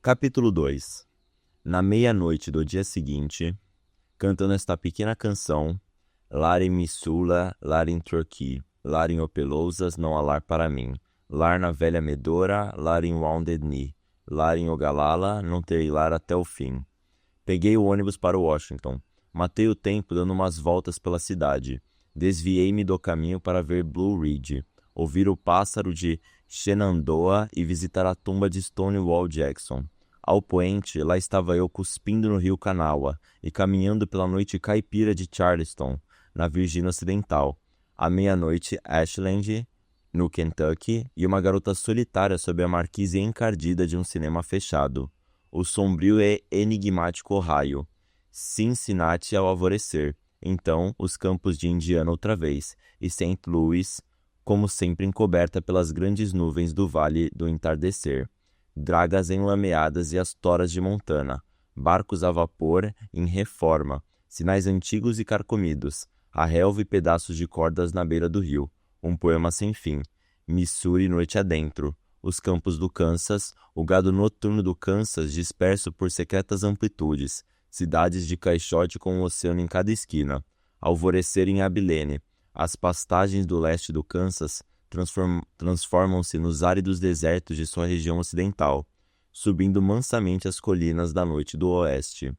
Capítulo 2. Na meia-noite do dia seguinte, cantando esta pequena canção, lar em Missula, lar em Torquay, lar em Opelousas, não há lar para mim, lar na velha Medora, lar em Wounded Knee, lar em Ogalala, não terei lar até o fim. Peguei o ônibus para Washington, matei o tempo dando umas voltas pela cidade, desviei-me do caminho para ver Blue Ridge, ouvir o pássaro de Shenandoah e visitar a tumba de Stonewall Jackson. Ao poente, lá estava eu cuspindo no rio Kanawha e caminhando pela noite caipira de Charleston, na Virgínia Ocidental. À meia-noite, Ashland, no Kentucky, e uma garota solitária sob a marquise encardida de um cinema fechado. O sombrio e enigmático Ohio. Cincinnati ao alvorecer. Então, os campos de Indiana outra vez, e St. Louis, como sempre encoberta pelas grandes nuvens do Vale do Entardecer. Dragas enlameadas e as toras de Montana, barcos a vapor em reforma, sinais antigos e carcomidos, a relva e pedaços de cordas na beira do rio, um poema sem fim, Missouri noite adentro, os campos do Kansas, o gado noturno do Kansas disperso por secretas amplitudes, cidades de caixote com o oceano em cada esquina, alvorecer em Abilene, as pastagens do leste do Kansas transformam-se nos áridos desertos de sua região ocidental, subindo mansamente as colinas da noite do oeste.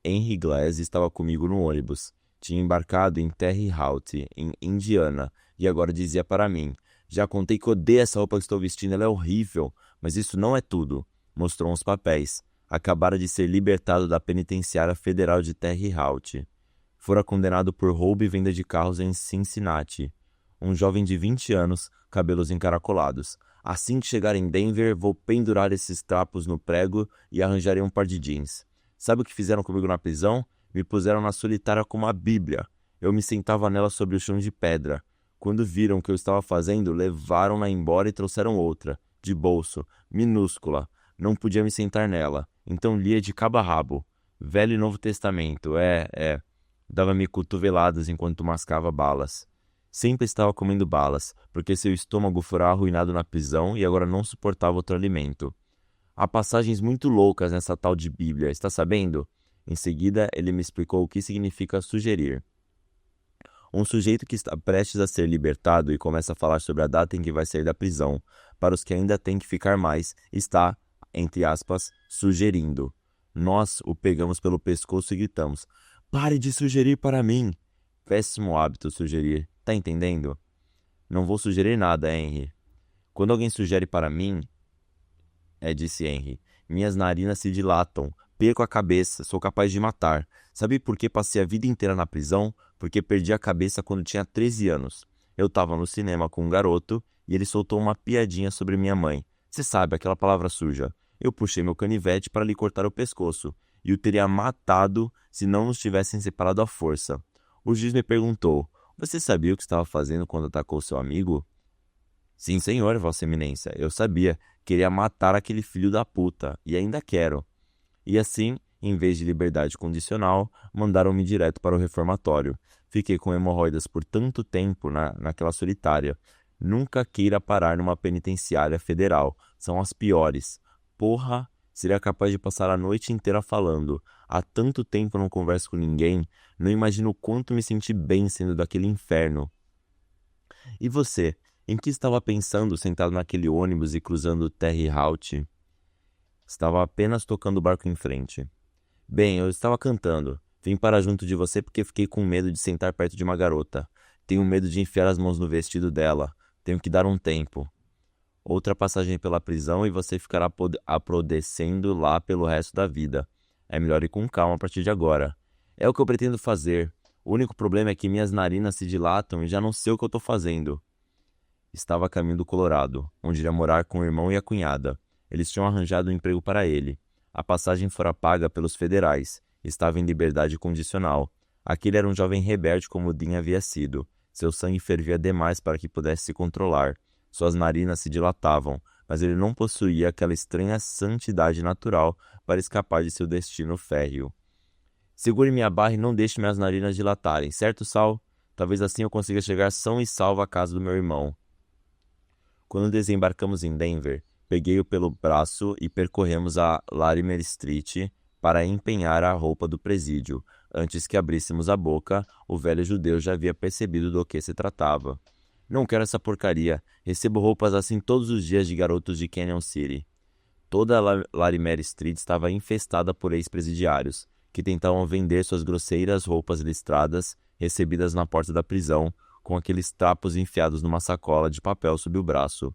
Henry Glass estava comigo no ônibus. Tinha embarcado em Terre Haute, em Indiana, e agora dizia para mim: "Já contei que odeio essa roupa que estou vestindo, ela é horrível, mas isso não é tudo." Mostrou uns papéis. Acabara de ser libertado da penitenciária federal de Terre Haute. Fora condenado por roubo e venda de carros em Cincinnati. Um jovem de 20 anos, cabelos encaracolados. "Assim que chegar em Denver, vou pendurar esses trapos no prego e arranjarei um par de jeans." Sabe o que fizeram comigo na prisão? Me puseram na solitária como a Bíblia. Eu me sentava nela sobre o chão de pedra. Quando viram o que eu estava fazendo, levaram-na embora e trouxeram outra, de bolso, minúscula. Não podia me sentar nela, então lia de cabo a rabo. Velho e Novo Testamento, Dava-me cotoveladas enquanto mascava balas. Sempre estava comendo balas, porque seu estômago fora arruinado na prisão e agora não suportava outro alimento. Há passagens muito loucas nessa tal de Bíblia, está sabendo? Em seguida, ele me explicou o que significa sugerir. Um sujeito que está prestes a ser libertado e começa a falar sobre a data em que vai sair da prisão, para os que ainda têm que ficar mais, está, entre aspas, sugerindo. Nós o pegamos pelo pescoço e gritamos: "Pare de sugerir para mim!" Péssimo hábito sugerir. Tá entendendo? "Não vou sugerir nada, Henry." "Quando alguém sugere para mim," disse Henry, "minhas narinas se dilatam, perco a cabeça, sou capaz de matar. Sabe por que passei a vida inteira na prisão? Porque perdi a cabeça quando tinha 13 anos. Eu estava no cinema com um garoto e ele soltou uma piadinha sobre minha mãe. Você sabe, aquela palavra suja. Eu puxei meu canivete para lhe cortar o pescoço e o teria matado se não nos tivessem separado à força. O juiz me perguntou: "Você sabia o que estava fazendo quando atacou seu amigo?" "Sim, senhor, Vossa Eminência, eu sabia. Queria matar aquele filho da puta, e ainda quero." E assim, em vez de liberdade condicional, mandaram-me direto para o reformatório. Fiquei com hemorroidas por tanto tempo naquela solitária. Nunca queira parar numa penitenciária federal. São as piores. Porra, seria capaz de passar a noite inteira falando. Há tanto tempo não converso com ninguém, não imagino o quanto me senti bem sendo daquele inferno. E você, em que estava pensando sentado naquele ônibus e cruzando Terre Haute? Estava apenas tocando o barco em frente. "Bem, eu estava cantando. Vim para junto de você porque fiquei com medo de sentar perto de uma garota. Tenho medo de enfiar as mãos no vestido dela. Tenho que dar um tempo. Outra passagem pela prisão e você ficará apodrecendo lá pelo resto da vida. É melhor ir com calma a partir de agora." "É o que eu pretendo fazer. O único problema é que minhas narinas se dilatam e já não sei o que eu estou fazendo." Estava a caminho do Colorado, onde iria morar com o irmão e a cunhada. Eles tinham arranjado um emprego para ele. A passagem fora paga pelos federais. Estava em liberdade condicional. Aquele era um jovem rebelde como Dean havia sido. Seu sangue fervia demais para que pudesse se controlar. Suas narinas se dilatavam, mas ele não possuía aquela estranha santidade natural para escapar de seu destino férreo. "Segure minha barra e não deixe minhas narinas dilatarem, certo, Sal? Talvez assim eu consiga chegar são e salvo à casa do meu irmão." Quando desembarcamos em Denver, Peguei-o pelo braço e percorremos a Larimer Street para empenhar a roupa do presídio. Antes que abríssemos a boca, o velho judeu já havia percebido do que se tratava. Não quero essa porcaria. Recebo roupas assim todos os dias de garotos de Canyon City. Toda a Larimer Street estava infestada por ex-presidiários, que tentavam vender suas grosseiras roupas listradas, recebidas na porta da prisão, com aqueles trapos enfiados numa sacola de papel sob o braço.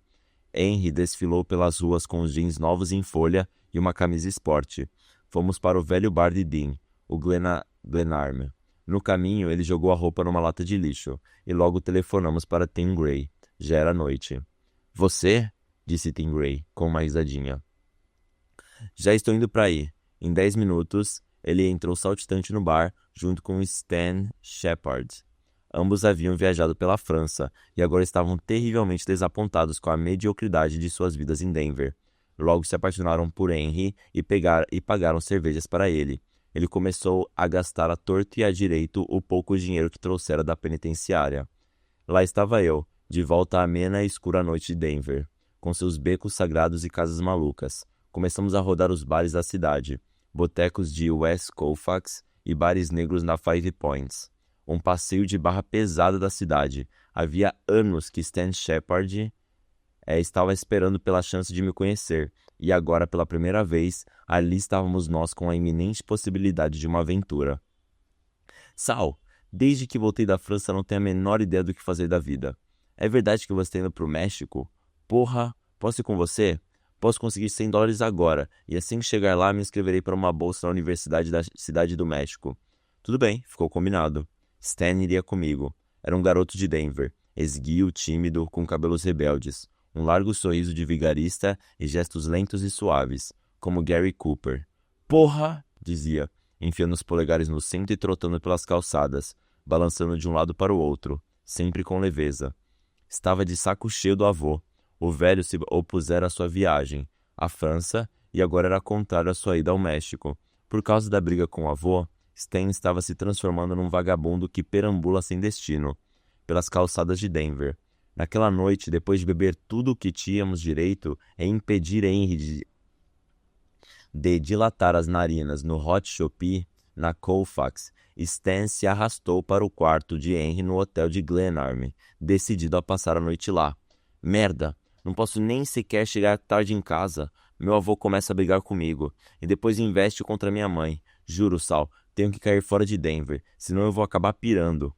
Henry desfilou pelas ruas com os jeans novos em folha e uma camisa esporte. Fomos para o velho bar de Dean, o Glenarm. No caminho, ele jogou a roupa numa lata de lixo, e logo telefonamos para Tim Gray. Já era noite. Você? Disse Tim Gray, com uma risadinha. Já estou indo para aí. Em 10 minutos, ele entrou saltitante no bar, junto com Stan Shepard. Ambos haviam viajado pela França, e agora estavam terrivelmente desapontados com a mediocridade de suas vidas em Denver. Logo se apaixonaram por Henry e pagaram cervejas para ele. Ele começou a gastar à torto e à direito o pouco dinheiro que trouxera da penitenciária. Lá estava eu, de volta à amena e escura noite de Denver, com seus becos sagrados e casas malucas. Começamos a rodar os bares da cidade, botecos de West Colfax e bares negros na Five Points. Um passeio de barra pesada da cidade. Havia anos que Stan Shepard estava esperando pela chance de me conhecer, e agora, pela primeira vez, ali estávamos nós com a iminente possibilidade de uma aventura. Sal, desde que voltei da França não tenho a menor ideia do que fazer da vida. É verdade que você está indo para o México? Porra, posso ir com você? Posso conseguir $100 agora, e assim que chegar lá me inscreverei para uma bolsa na Universidade da Cidade do México. Tudo bem, ficou combinado. Stan iria comigo. Era um garoto de Denver, esguio, tímido, com cabelos rebeldes, um largo sorriso de vigarista e gestos lentos e suaves, como Gary Cooper. Porra! Dizia, enfiando os polegares no cinto e trotando pelas calçadas, balançando de um lado para o outro, sempre com leveza. Estava de saco cheio do avô. O velho se opusera à sua viagem à França e agora era contrário à sua ida ao México. Por causa da briga com o avô, Stan estava se transformando num vagabundo que perambula sem destino, pelas calçadas de Denver. Naquela noite, depois de beber tudo o que tínhamos direito em impedir Henry de dilatar as narinas no Hot Shoppy, na Colfax, Stan se arrastou para o quarto de Henry no hotel de Glenarm, decidido a passar a noite lá. Merda! Não posso nem sequer chegar tarde em casa. Meu avô começa a brigar comigo, e depois investe contra minha mãe. Juro, Sal, tenho que cair fora de Denver, senão eu vou acabar pirando.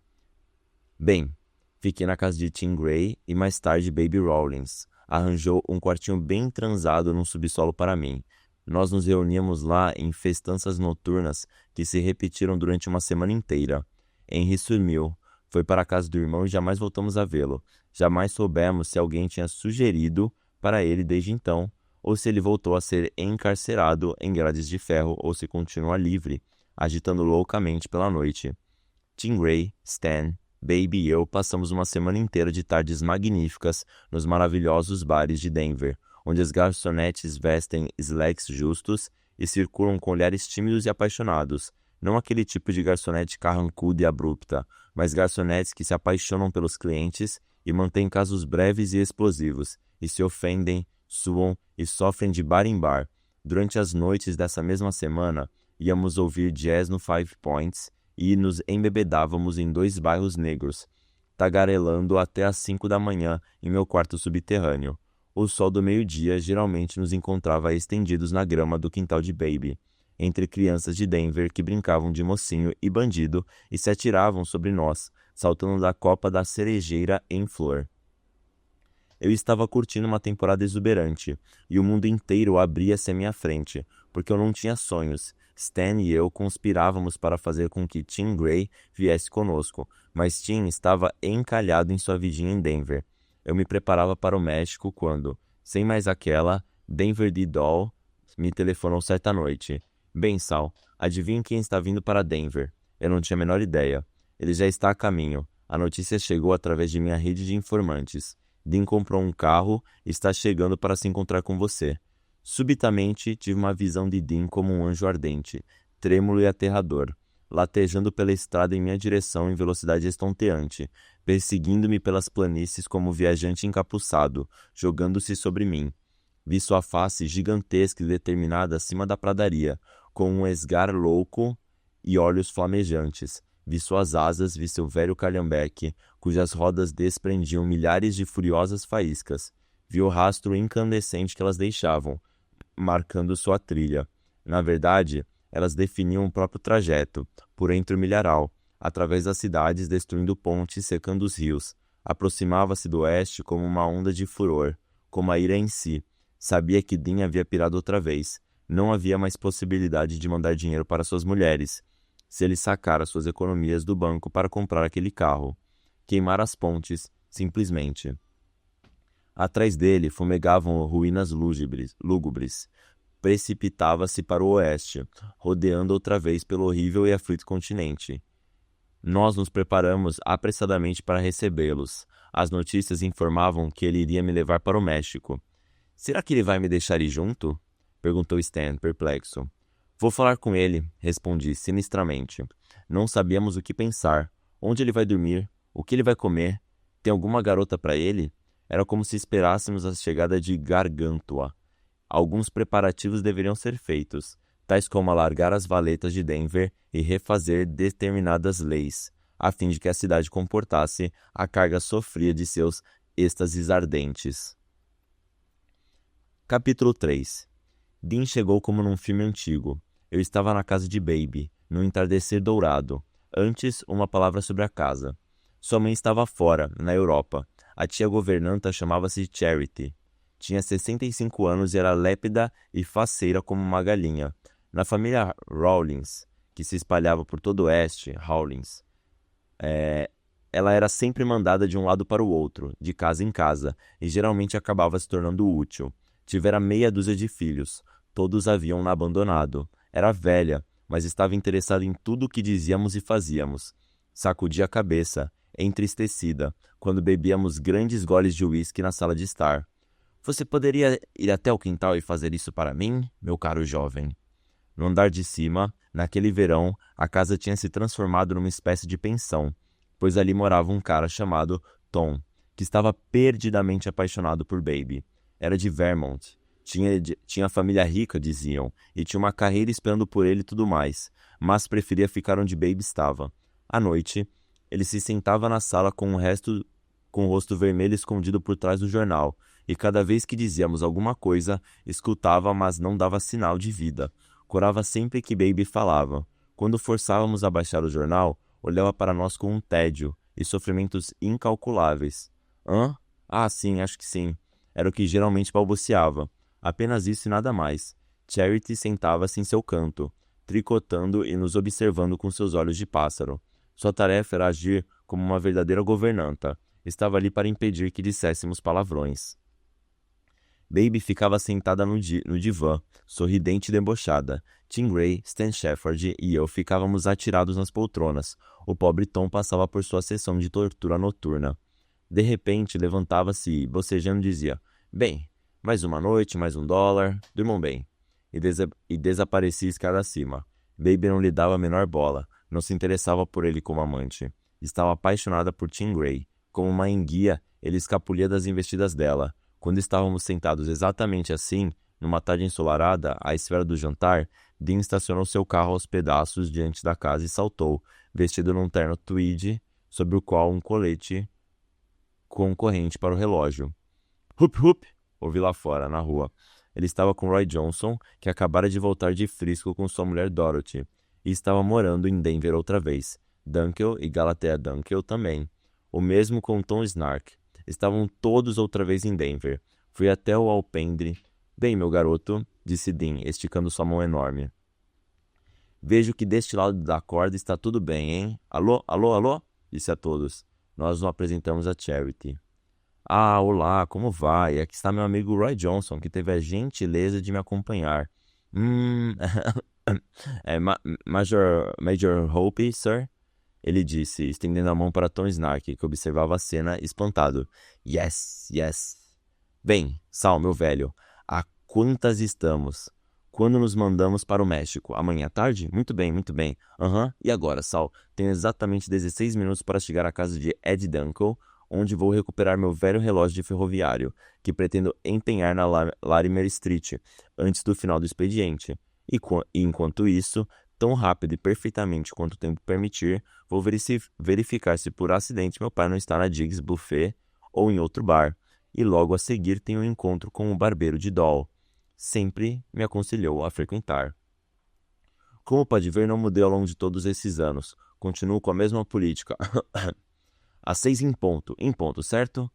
Bem, fiquei na casa de Tim Gray e mais tarde Baby Rawlins arranjou um quartinho bem transado num subsolo para mim. Nós nos reuníamos lá em festanças noturnas que se repetiram durante uma semana inteira. Henry sumiu, foi para a casa do irmão e jamais voltamos a vê-lo. Jamais soubemos se alguém tinha sugerido para ele desde então, ou se ele voltou a ser encarcerado em grades de ferro ou se continua livre, agitando loucamente pela noite. Tim Gray, Stan, Baby e eu passamos uma semana inteira de tardes magníficas nos maravilhosos bares de Denver, onde as garçonetes vestem slacks justos e circulam com olhares tímidos e apaixonados, não aquele tipo de garçonete carrancuda e abrupta, mas garçonetes que se apaixonam pelos clientes e mantêm casos breves e explosivos, e se ofendem, suam e sofrem de bar em bar. Durante as noites dessa mesma semana, íamos ouvir jazz no Five Points e nos embebedávamos em 2 bairros negros, tagarelando até às 5 da manhã em meu quarto subterrâneo. O sol do meio-dia geralmente nos encontrava estendidos na grama do quintal de Baby, entre crianças de Denver que brincavam de mocinho e bandido e se atiravam sobre nós, saltando da copa da cerejeira em flor. Eu estava curtindo uma temporada exuberante, e o mundo inteiro abria-se à minha frente, porque eu não tinha sonhos. Stan e eu conspirávamos para fazer com que Tim Gray viesse conosco, mas Tim estava encalhado em sua vidinha em Denver. Eu me preparava para o México quando, sem mais aquela, Denver D. Doll me telefonou certa noite. Bem, Sal, adivinhe quem está vindo para Denver? Eu não tinha a menor ideia. Ele já está a caminho. A notícia chegou através de minha rede de informantes. Dean comprou um carro e está chegando para se encontrar com você. Subitamente, tive uma visão de Dean como um anjo ardente, trêmulo e aterrador, latejando pela estrada em minha direção em velocidade estonteante, perseguindo-me pelas planícies como um viajante encapuçado, jogando-se sobre mim. Vi sua face gigantesca e determinada acima da pradaria, com um esgar louco e olhos flamejantes. Vi suas asas, vi seu velho calhambeque, cujas rodas desprendiam milhares de furiosas faíscas. Vi o rastro incandescente que elas deixavam, marcando sua trilha. Na verdade, elas definiam o próprio trajeto, por entre o milharal, através das cidades, destruindo pontes e secando os rios. Aproximava-se do oeste como uma onda de furor, como a ira em si. Sabia que Dean havia pirado outra vez. Não havia mais possibilidade de mandar dinheiro para suas mulheres, se ele sacara suas economias do banco para comprar aquele carro. Queimar as pontes, simplesmente. Atrás dele fumegavam ruínas lúgubres. Precipitava-se para o oeste, rodeando outra vez pelo horrível e aflito continente. Nós nos preparamos apressadamente para recebê-los. As notícias informavam que ele iria me levar para o México. Será que ele vai me deixar ir junto? Perguntou Stan, perplexo. Vou falar com ele, respondi sinistramente. Não sabíamos o que pensar. Onde ele vai dormir? O que ele vai comer? Tem alguma garota para ele? Era como se esperássemos a chegada de Gargantua. Alguns preparativos deveriam ser feitos, tais como alargar as valetas de Denver e refazer determinadas leis, a fim de que a cidade comportasse a carga sofria de seus êxtases ardentes. Capítulo 3. Dean chegou como num filme antigo. Eu estava na casa de Baby, no entardecer dourado. Antes, uma palavra sobre a casa. Sua mãe estava fora, na Europa. A tia governanta chamava-se Charity. Tinha 65 anos e era lépida e faceira como uma galinha. Na família Rawlins, que se espalhava por todo o oeste, ela era sempre mandada de um lado para o outro, de casa em casa, e geralmente acabava se tornando útil. Tivera meia dúzia de filhos. Todos haviam-na abandonado. Era velha, mas estava interessada em tudo o que dizíamos e fazíamos. Sacudia a cabeça, entristecida, quando bebíamos grandes goles de uísque na sala de estar. Você poderia ir até o quintal e fazer isso para mim, meu caro jovem? No andar de cima, naquele verão, a casa tinha se transformado numa espécie de pensão, pois ali morava um cara chamado Tom, que estava perdidamente apaixonado por Baby. Era de Vermont. Tinha família rica, diziam, e tinha uma carreira esperando por ele e tudo mais, mas preferia ficar onde Baby estava. À noite, ele se sentava na sala com o rosto vermelho escondido por trás do jornal, e cada vez que dizíamos alguma coisa, escutava, mas não dava sinal de vida. Corava sempre que Baby falava. Quando forçávamos a baixar o jornal, olhava para nós com um tédio e sofrimentos incalculáveis. Hã? Ah, sim, acho que sim. Era o que geralmente balbuciava. Apenas isso e nada mais. Charity sentava-se em seu canto, tricotando e nos observando com seus olhos de pássaro. Sua tarefa era agir como uma verdadeira governanta. Estava ali para impedir que disséssemos palavrões. Baby ficava sentada no divã, sorridente e debochada. Tim Gray, Stan Shepherd e eu ficávamos atirados nas poltronas. O pobre Tom passava por sua sessão de tortura noturna. De repente, levantava-se e, bocejando, dizia: Bem, mais uma noite, mais $1, durmam bem. E desaparecia escada acima. Baby não lhe dava a menor bola, não se interessava por ele como amante. Estava apaixonada por Tim Gray. Como uma enguia, ele escapulia das investidas dela. Quando estávamos sentados exatamente assim, numa tarde ensolarada, à espera do jantar, Dean estacionou seu carro aos pedaços diante da casa e saltou, vestido num terno tweed, sobre o qual um colete com corrente para o relógio. Hup, hup! Ouvi lá fora, na rua. Ele estava com Roy Johnson, que acabara de voltar de Frisco com sua mulher Dorothy, e estava morando em Denver outra vez. Dunkel e Galatea Dunkel também. O mesmo com Tom Snark. Estavam todos outra vez em Denver. Fui até o alpendre. Bem, meu garoto, disse Dean, esticando sua mão enorme. Vejo que deste lado da corda está tudo bem, hein? Alô, alô, alô? Disse a todos. Nós nos apresentamos a Charity. Ah, olá, como vai? Aqui está meu amigo Roy Johnson, que teve a gentileza de me acompanhar. Major Hope, sir? Ele disse, estendendo a mão para Tom Snark, que observava a cena espantado. Yes, yes. Bem, Sal, meu velho, a quantas estamos? Quando nos mandamos para o México? Amanhã à tarde? Muito bem, muito bem. E agora, Sal? Tenho exatamente 16 minutos para chegar à casa de Ed Dunkel, onde vou recuperar meu velho relógio de ferroviário, que pretendo empenhar na Larimer Street, antes do final do expediente. E enquanto isso, tão rápido e perfeitamente quanto o tempo permitir, vou verificar se por acidente meu pai não está na Diggs Buffet ou em outro bar. E logo a seguir tenho um encontro com o barbeiro de Doll. Sempre me aconselhou a frequentar. Como pode ver, não mudei ao longo de todos esses anos. Continuo com a mesma política. Às 6 em ponto, certo?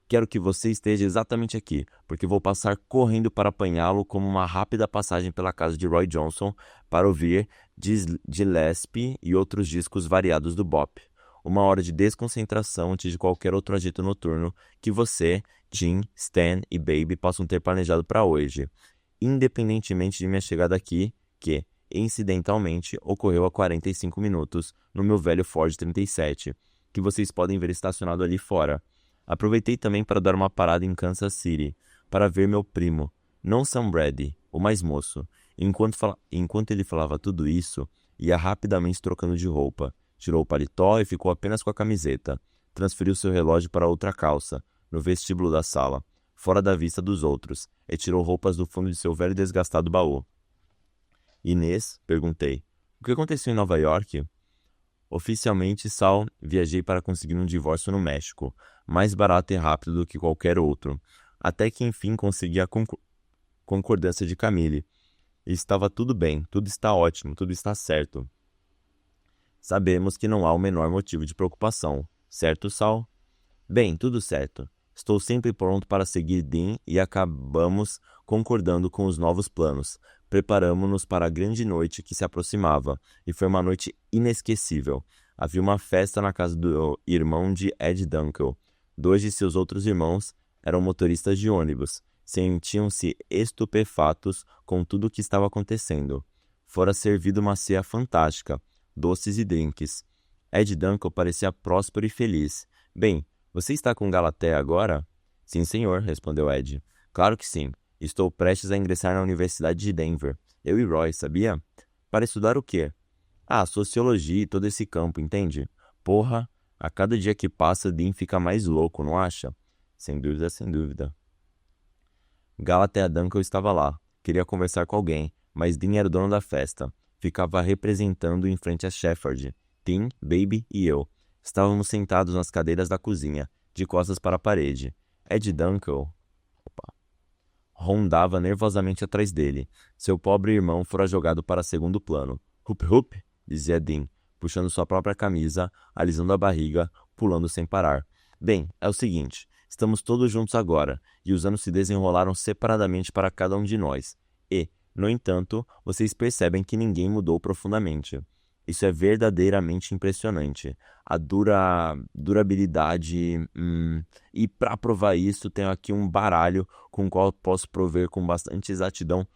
Quero que você esteja exatamente aqui, porque vou passar correndo para apanhá-lo como uma rápida passagem pela casa de Roy Johnson para ouvir Gillespie e outros discos variados do bop. Uma hora de desconcentração antes de qualquer outro agito noturno que você, Jim, Stan e Baby possam ter planejado para hoje, independentemente de minha chegada aqui, que, incidentalmente, ocorreu há 45 minutos no meu velho Ford 37, que vocês podem ver estacionado ali fora. Aproveitei também para dar uma parada em Kansas City, para ver meu primo, não Sam Brady, o mais moço. Enquanto ele falava tudo isso, ia rapidamente trocando de roupa. Tirou o paletó e ficou apenas com a camiseta. Transferiu seu relógio para outra calça, no vestíbulo da sala, fora da vista dos outros, e tirou roupas do fundo de seu velho e desgastado baú. Inês? Perguntei. O que aconteceu em Nova York? Oficialmente, Sal, viajei para conseguir um divórcio no México, mais barato e rápido do que qualquer outro, até que enfim consegui a concordância de Camille. E estava tudo bem, tudo está ótimo, tudo está certo. Sabemos que não há o menor motivo de preocupação, certo, Sal? Bem, tudo certo. Estou sempre pronto para seguir Dean e acabamos concordando com os novos planos. Preparamo-nos para a grande noite que se aproximava, e foi uma noite inesquecível. Havia uma festa na casa do irmão de Ed Dunkel. 2 de seus outros irmãos eram motoristas de ônibus. Sentiam-se estupefatos com tudo o que estava acontecendo. Fora servida uma ceia fantástica, doces e drinks. Ed Dunkel parecia próspero e feliz. Bem, você está com Galatea agora? Sim, senhor, respondeu Ed. Claro que sim. Estou prestes a ingressar na Universidade de Denver. Eu e Roy, sabia? Para estudar o quê? Sociologia e todo esse campo, entende? Porra, a cada dia que passa, Dean fica mais louco, não acha? Sem dúvida, sem dúvida. Galatea Dunkel estava lá. Queria conversar com alguém, mas Dean era o dono da festa. Ficava representando em frente a Shepard. Tim, Baby e eu. Estávamos sentados nas cadeiras da cozinha, de costas para a parede. Ed Dunkel rondava nervosamente atrás dele. Seu pobre irmão fora jogado para segundo plano. Hup, hup, dizia Dean, puxando sua própria camisa, alisando a barriga, pulando sem parar. Bem, é o seguinte, estamos todos juntos agora, e os anos se desenrolaram separadamente para cada um de nós. E, no entanto, vocês percebem que ninguém mudou profundamente. Isso é verdadeiramente impressionante. A durabilidade... E para provar isso, tenho aqui um baralho com o qual posso prover com bastante exatidão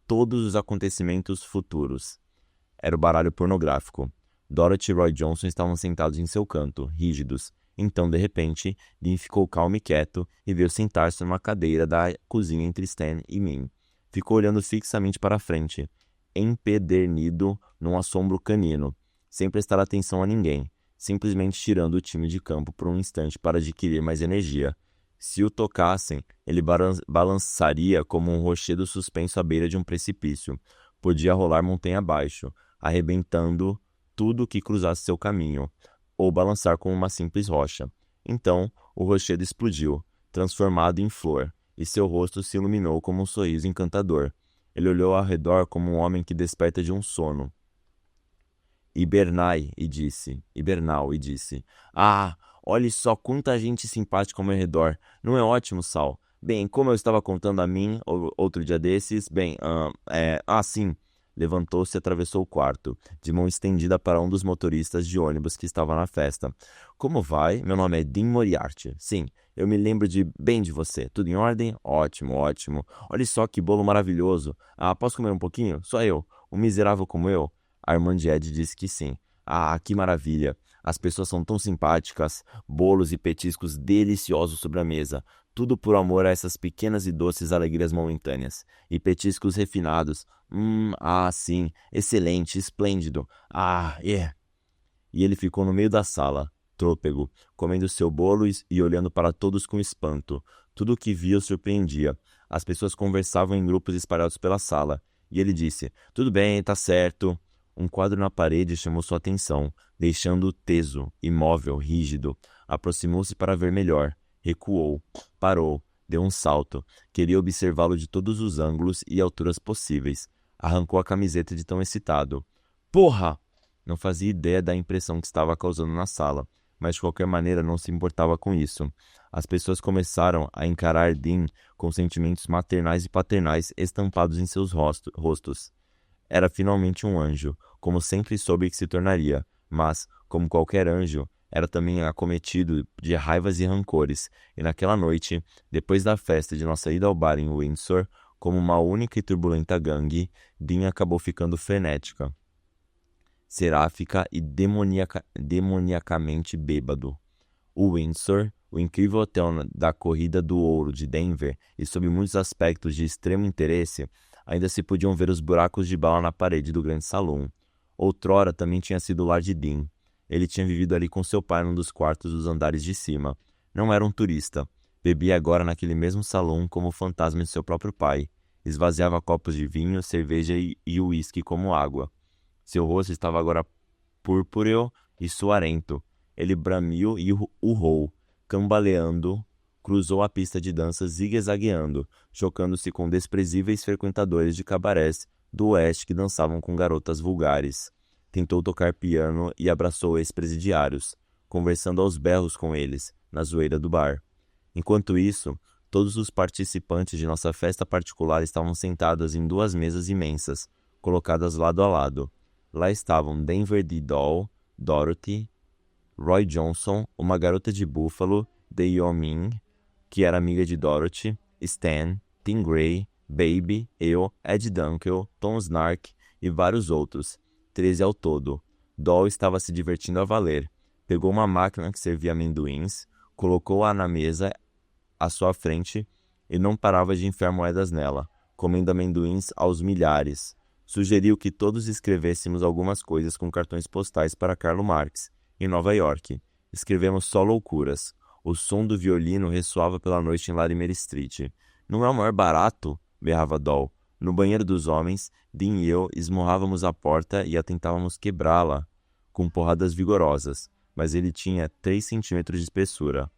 todos os acontecimentos futuros. Era o baralho pornográfico. Dorothy e Roy Johnson estavam sentados em seu canto, rígidos. Então, de repente, Dean ficou calmo e quieto e veio sentar-se numa cadeira da cozinha entre Stan e mim. Ficou olhando fixamente para a frente, empedernido num assombro canino, sem prestar atenção a ninguém, simplesmente tirando o time de campo por um instante para adquirir mais energia. Se o tocassem, ele balançaria como um rochedo suspenso à beira de um precipício. Podia rolar montanha abaixo, arrebentando tudo que cruzasse seu caminho, ou balançar como uma simples rocha. Então, o rochedo explodiu, transformado em flor, e seu rosto se iluminou como um sorriso encantador. Ele olhou ao redor como um homem que desperta de um sono. Hibernal, e disse, olhe só quanta gente simpática ao meu redor. Não é ótimo, Sal? Bem, como eu estava contando a mim outro dia desses, sim. Levantou-se e atravessou o quarto, de mão estendida para um dos motoristas de ônibus que estava na festa. Como vai? Meu nome é Dean Moriarty. Sim, eu me lembro bem de você. Tudo em ordem? Ótimo, ótimo. Olha só que bolo maravilhoso. Posso comer um pouquinho? Só eu. Um miserável como eu? A irmã de Ed disse que sim. Que maravilha. As pessoas são tão simpáticas. Bolos e petiscos deliciosos sobre a mesa. Tudo por amor a essas pequenas e doces alegrias momentâneas. E petiscos refinados. Sim. Excelente, esplêndido. E ele ficou no meio da sala, trôpego, comendo seu bolo e olhando para todos com espanto. Tudo o que via o surpreendia. As pessoas conversavam em grupos espalhados pela sala, e ele disse: "Tudo bem, tá certo." Um quadro na parede chamou sua atenção, deixando-o teso, imóvel, rígido. Aproximou-se para ver melhor. Recuou. Parou. Deu um salto. Queria observá-lo de todos os ângulos e alturas possíveis. Arrancou a camiseta de tão excitado. "Porra!" Não fazia ideia da impressão que estava causando na sala, mas de qualquer maneira não se importava com isso. As pessoas começaram a encarar Dean com sentimentos maternais e paternais estampados em seus rostos. Era finalmente um anjo, como sempre soube que se tornaria, mas, como qualquer anjo, era também acometido de raivas e rancores, e naquela noite, depois da festa de nossa ida ao bar em Windsor, como uma única e turbulenta gangue, Dean acabou ficando frenética, seráfica e demoniacamente bêbado. O Windsor, o incrível hotel da corrida do ouro de Denver, e sob muitos aspectos de extremo interesse, ainda se podiam ver os buracos de bala na parede do grande salão. Outrora também tinha sido o lar de Dean. Ele tinha vivido ali com seu pai num dos quartos dos andares de cima. Não era um turista. Bebia agora naquele mesmo salão como o fantasma de seu próprio pai. Esvaziava copos de vinho, cerveja e uísque como água. Seu rosto estava agora púrpureo e suarento. Ele bramiu e urrou, cambaleando, cruzou a pista de dança zigue-zagueando, chocando-se com desprezíveis frequentadores de cabarés do oeste que dançavam com garotas vulgares. Tentou tocar piano e abraçou ex-presidiários, conversando aos berros com eles, na zoeira do bar. Enquanto isso, todos os participantes de nossa festa particular estavam sentados em 2 mesas imensas, colocadas lado a lado. Lá estavam Denver the Doll, Dorothy, Roy Johnson, uma garota de Buffalo, de Yao-Ming, que era amiga de Dorothy, Stan, Tim Gray, Baby, eu, Ed Dunkel, Tom Snark e vários outros, 13 ao todo. Doll estava se divertindo a valer. Pegou uma máquina que servia amendoins, colocou-a na mesa à sua frente e não parava de enfiar moedas nela, comendo amendoins aos milhares. Sugeriu que todos escrevêssemos algumas coisas com cartões postais para Karl Marx, em Nova York. Escrevemos só loucuras. O som do violino ressoava pela noite em Larimer Street. "Não é o maior barato?" berrava Doll. No banheiro dos homens, Dean e eu esmurrávamos a porta e a tentávamos quebrá-la com porradas vigorosas, mas ele tinha 3 centímetros de espessura.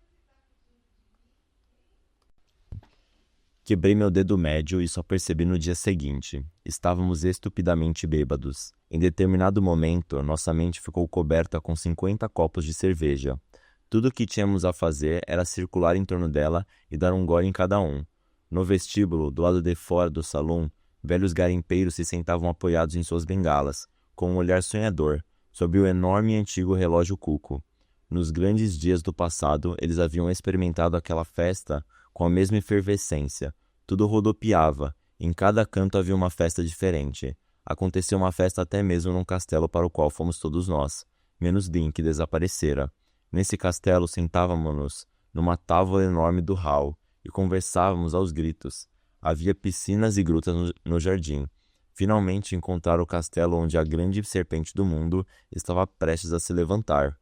Quebrei meu dedo médio e só percebi no dia seguinte. Estávamos estupidamente bêbados. Em determinado momento, nossa mente ficou coberta com 50 copos de cerveja. Tudo o que tínhamos a fazer era circular em torno dela e dar um gole em cada um. No vestíbulo, do lado de fora do salão, velhos garimpeiros se sentavam apoiados em suas bengalas, com um olhar sonhador, sob o enorme e antigo relógio cuco. Nos grandes dias do passado, eles haviam experimentado aquela festa com a mesma efervescência. Tudo rodopiava. Em cada canto havia uma festa diferente. Aconteceu uma festa até mesmo num castelo para o qual fomos todos nós, menos Dean, que desaparecera. Nesse castelo sentávamos-nos numa távola enorme do hall e conversávamos aos gritos. Havia piscinas e grutas no jardim. Finalmente encontraram o castelo onde a grande serpente do mundo estava prestes a se levantar.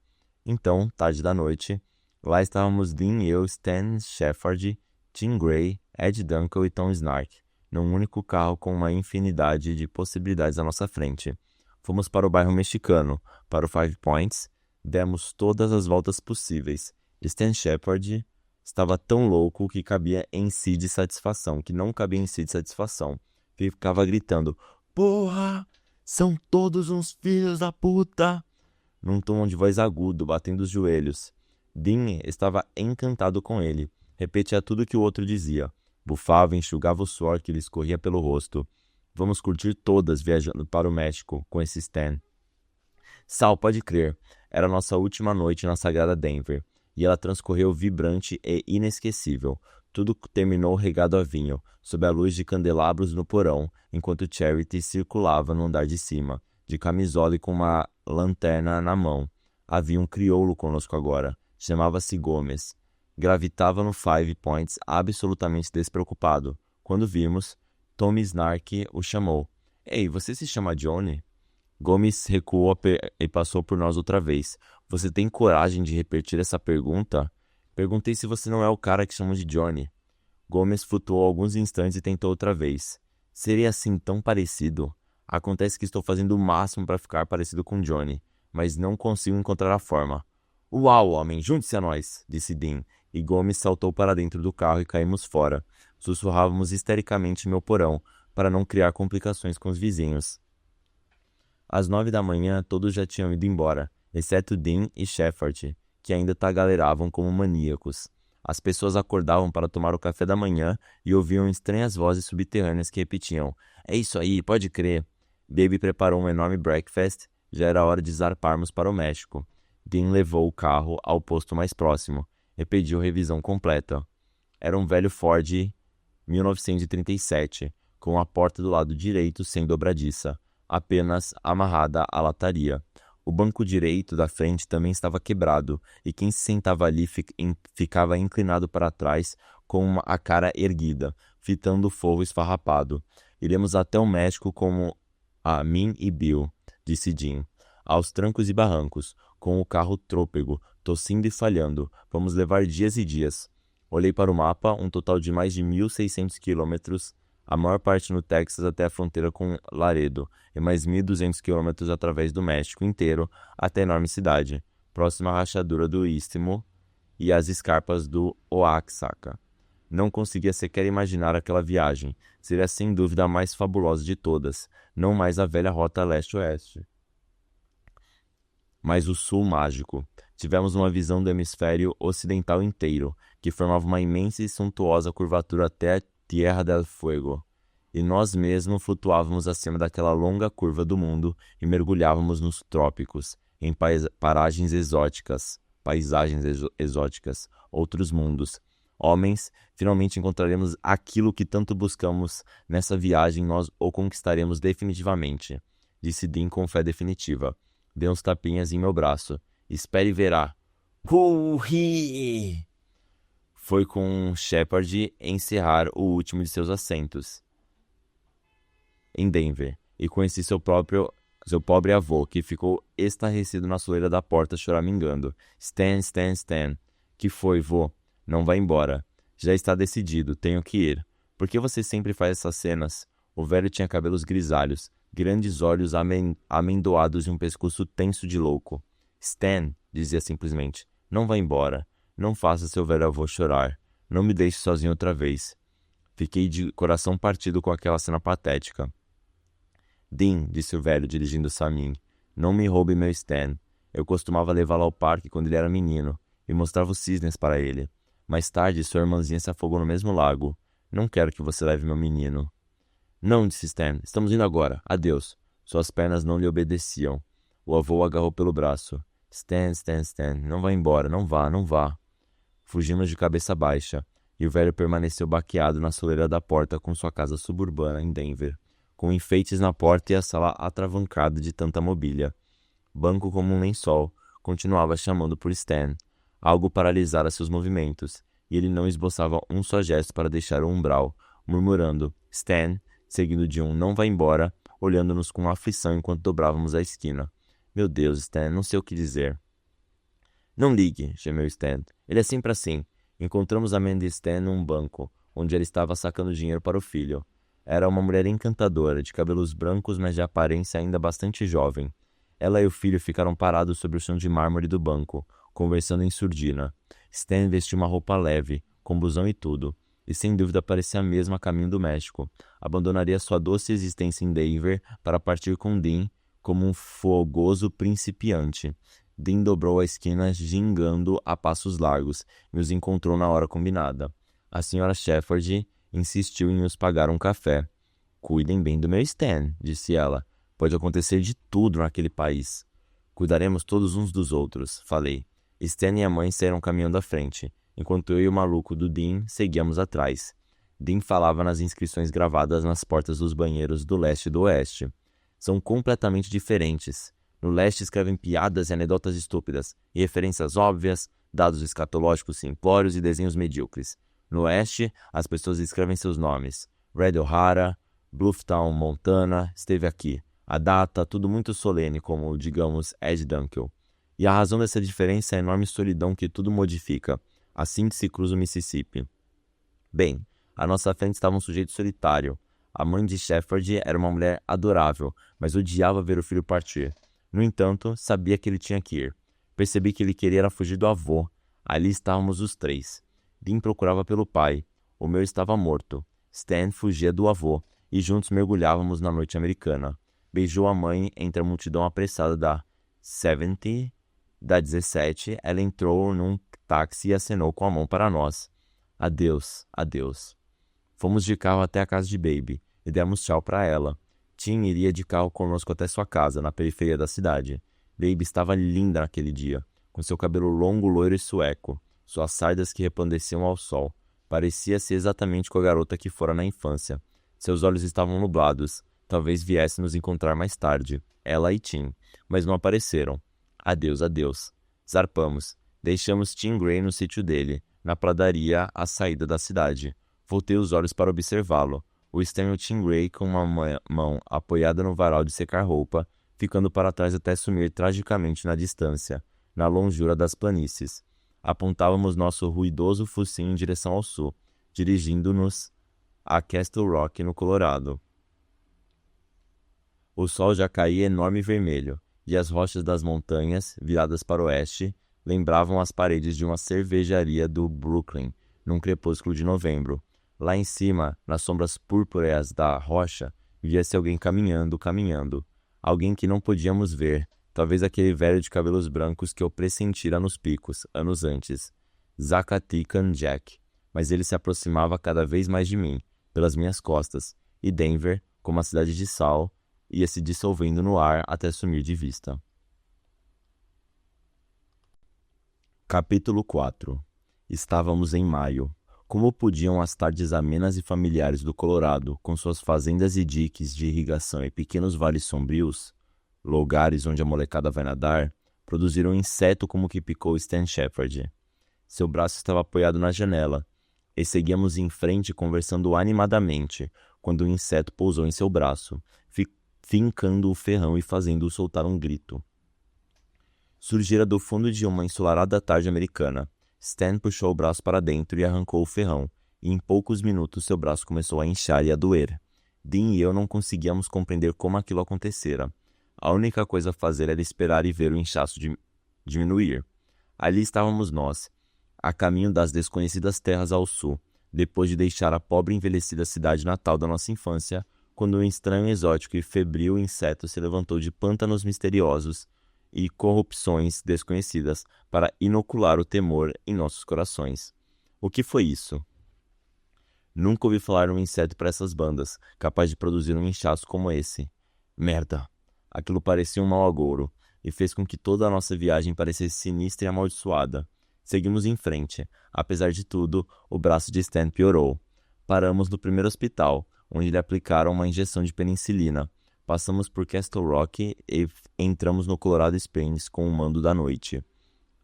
Então, tarde da noite, lá estávamos Dean e eu, Stan Shepherd, Tim Gray, Ed Dunkel e Tom Snark, num único carro com uma infinidade de possibilidades à nossa frente. Fomos para o bairro mexicano, para o Five Points, demos todas as voltas possíveis. Stan Shepherd estava tão louco que cabia em si de satisfação, que não cabia em si de satisfação. Ficava gritando: "Porra! São todos uns filhos da puta!" num tom de voz agudo, batendo os joelhos. Dean estava encantado com ele. Repetia tudo que o outro dizia. Bufava e enxugava o suor que lhe escorria pelo rosto. "Vamos curtir todas viajando para o México com esse Stan." Sal, pode crer. Era nossa última noite na sagrada Denver, e ela transcorreu vibrante e inesquecível. Tudo terminou regado a vinho, sob a luz de candelabros no porão, enquanto Charity circulava no andar de cima, de camisola e com uma lanterna na mão. Havia um crioulo conosco agora. Chamava-se Gomes. Gravitava no Five Points absolutamente despreocupado. Quando vimos, Tom Snark o chamou. "Ei, você se chama Johnny?" Gomes recuou e passou por nós outra vez. Você tem coragem de repetir essa pergunta? Perguntei se você não é o cara que chamam de Johnny. Gomes flutuou alguns instantes e tentou outra vez. Seria assim tão parecido? Acontece que estou fazendo o máximo para ficar parecido com Johnny, mas não consigo encontrar a forma. Uau, homem, junte-se a nós, disse Dean, e Gomes saltou para dentro do carro e caímos fora. Sussurrávamos histericamente em meu porão, para não criar complicações com os vizinhos. Às 9 da manhã, todos já tinham ido embora, exceto Dean e Shepherd, que ainda tagarelavam como maníacos. As pessoas acordavam para tomar o café da manhã e ouviam estranhas vozes subterrâneas que repetiam: "É isso aí, pode crer." Baby preparou um enorme breakfast. Já era hora de zarparmos para o México. Dean levou o carro ao posto mais próximo e pediu revisão completa. Era um velho Ford 1937, com a porta do lado direito sem dobradiça, apenas amarrada à lataria. O banco direito da frente também estava quebrado, e quem se sentava ali ficava inclinado para trás com a cara erguida, fitando o forro esfarrapado. Iremos até o México como a mim e Bill, disse Jim, aos trancos e barrancos, com o carro trôpego, tossindo e falhando. Vamos levar dias e dias. Olhei para o mapa, um total de mais de 1.600 quilômetros, a maior parte no Texas até a fronteira com Laredo, e mais 1.200 quilômetros através do México inteiro até a enorme cidade, próxima à rachadura do Istmo e às escarpas do Oaxaca. Não conseguia sequer imaginar aquela viagem. Seria sem dúvida a mais fabulosa de todas, não mais a velha rota leste-oeste, mas o sul mágico. Tivemos uma visão do hemisfério ocidental inteiro, que formava uma imensa e suntuosa curvatura até a Tierra del Fuego, e nós mesmos flutuávamos acima daquela longa curva do mundo e mergulhávamos nos trópicos, em paisagens exóticas, outros mundos. Homens, finalmente encontraremos aquilo que tanto buscamos nessa viagem, nós o conquistaremos definitivamente, disse Dean com fé definitiva. Deu uns tapinhas em meu braço. Espere e verá. Hui! Foi com Shepherd encerrar o último de seus assentos em Denver, e conheci seu pobre avô, que ficou estarrecido na soleira da porta choramingando. Stan, Stan, Stan. Que foi, vô? Não vá embora. Já está decidido, tenho que ir. Por que você sempre faz essas cenas? O velho tinha cabelos grisalhos, grandes olhos amendoados e um pescoço tenso de louco. Stan, dizia simplesmente, não vá embora. Não faça seu velho avô chorar. Não me deixe sozinho outra vez. Fiquei de coração partido com aquela cena patética. Dean, disse o velho, dirigindo-se a mim, não me roube meu Stan. Eu costumava levá-lo ao parque quando ele era menino e mostrava os cisnes para ele. Mais tarde, sua irmãzinha se afogou no mesmo lago. Não quero que você leve meu menino. Não, disse Stan. Estamos indo agora. Adeus. Suas pernas não lhe obedeciam. O avô o agarrou pelo braço. Stan, Stan, Stan. Não vá embora. Não vá, não vá. Fugimos de cabeça baixa, e o velho permaneceu baqueado na soleira da porta com sua casa suburbana em Denver, com enfeites na porta e a sala atravancada de tanta mobília. Banco como um lençol, continuava chamando por Stan. Algo paralisara seus movimentos, e ele não esboçava um só gesto para deixar o umbral, murmurando Stan, seguido de um não vá embora, olhando-nos com aflição enquanto dobrávamos a esquina. Meu Deus, Stan, não sei o que dizer. Não ligue, gemeu Stan. Ele é sempre assim. Encontramos a mãe de Stan num banco, onde ele estava sacando dinheiro para o filho. Era uma mulher encantadora, de cabelos brancos, mas de aparência ainda bastante jovem. Ela e o filho ficaram parados sobre o chão de mármore do banco, conversando em surdina. Stan vestiu uma roupa leve, com blusão e tudo, e sem dúvida parecia mesmo a caminho do México. Abandonaria sua doce existência em Denver para partir com Dean como um fogoso principiante. Dean dobrou a esquina gingando a passos largos e os encontrou na hora combinada. A senhora Shepherd insistiu em nos pagar um café. Cuidem bem do meu Stan, disse ela. Pode acontecer de tudo naquele país. Cuidaremos todos uns dos outros, falei. Stan e a mãe saíram caminhando à frente, enquanto eu e o maluco do Dean seguíamos atrás. Dean falava nas inscrições gravadas nas portas dos banheiros do leste e do oeste. São completamente diferentes. No leste escrevem piadas e anedotas estúpidas, e referências óbvias, dados escatológicos simplórios e desenhos medíocres. No oeste, as pessoas escrevem seus nomes. Red O'Hara, Blufftown, Montana, esteve aqui. A data, tudo muito solene, como, digamos, Ed Dunkel. E a razão dessa diferença é a enorme solidão que tudo modifica, assim que se cruza o Mississippi. Bem, à nossa frente estava um sujeito solitário. A mãe de Shepherd era uma mulher adorável, mas odiava ver o filho partir. No entanto, sabia que ele tinha que ir. Percebi que ele queria era fugir do avô. Ali estávamos os três. Dean procurava pelo pai. O meu estava morto. Stan fugia do avô, e juntos mergulhávamos na noite americana. Beijou a mãe entre a multidão apressada da 70, da 17. Ela entrou num táxi e acenou com a mão para nós. Adeus, adeus. Fomos de carro até a casa de Baby e demos tchau para ela. Tim iria de carro conosco até sua casa, na periferia da cidade. Baby estava linda naquele dia, com seu cabelo longo, loiro e sueco, suas sardas que resplandeciam ao sol. Parecia-se exatamente com a garota que fora na infância. Seus olhos estavam nublados. Talvez viesse nos encontrar mais tarde, ela e Tim, mas não apareceram. Adeus, adeus. Zarpamos. Deixamos Tim Gray no sítio dele, na pradaria à saída da cidade. Voltei os olhos para observá-lo. O Stan e o Tim Gray com uma mão apoiada no varal de secar roupa, ficando para trás até sumir tragicamente na distância, na longura das planícies. Apontávamos nosso ruidoso focinho em direção ao sul, dirigindo-nos a Castle Rock, no Colorado. O sol já caía enorme e vermelho, e as rochas das montanhas, viradas para o oeste, lembravam as paredes de uma cervejaria do Brooklyn, num crepúsculo de novembro. Lá em cima, nas sombras púrpuras da rocha, via-se alguém caminhando. Alguém que não podíamos ver, talvez aquele velho de cabelos brancos que eu pressentira nos picos, anos antes. Zacatecas Jack. Mas ele se aproximava cada vez mais de mim, pelas minhas costas, e Denver, como a cidade de sal, ia se dissolvendo no ar até sumir de vista. Capítulo 4. Estávamos em maio. Como podiam as tardes amenas e familiares do Colorado, com suas fazendas e diques de irrigação e pequenos vales sombrios, lugares onde a molecada vai nadar, produzir um inseto como o que picou Stan Shepherd? Seu braço estava apoiado na janela, e seguíamos em frente conversando animadamente, quando o inseto pousou em seu braço, fincando o ferrão e fazendo-o soltar um grito. Surgira do fundo de uma ensolarada tarde americana. Stan puxou o braço para dentro e arrancou o ferrão, e em poucos minutos seu braço começou a inchar e a doer. Dean e eu não conseguíamos compreender como aquilo acontecera. A única coisa a fazer era esperar e ver o inchaço diminuir. Ali estávamos nós, a caminho das desconhecidas terras ao sul, depois de deixar a pobre e envelhecida cidade natal da nossa infância, quando um estranho, exótico e febril inseto se levantou de pântanos misteriosos e corrupções desconhecidas para inocular o temor em nossos corações. O que foi isso? Nunca ouvi falar de um inseto para essas bandas, capaz de produzir um inchaço como esse. Merda! Aquilo parecia um mau agouro, e fez com que toda a nossa viagem parecesse sinistra e amaldiçoada. Seguimos em frente. Apesar de tudo, o braço de Stan piorou. Paramos no primeiro hospital, onde lhe aplicaram uma injeção de penicilina. Passamos por Castle Rock e entramos no Colorado Springs com o mando da noite.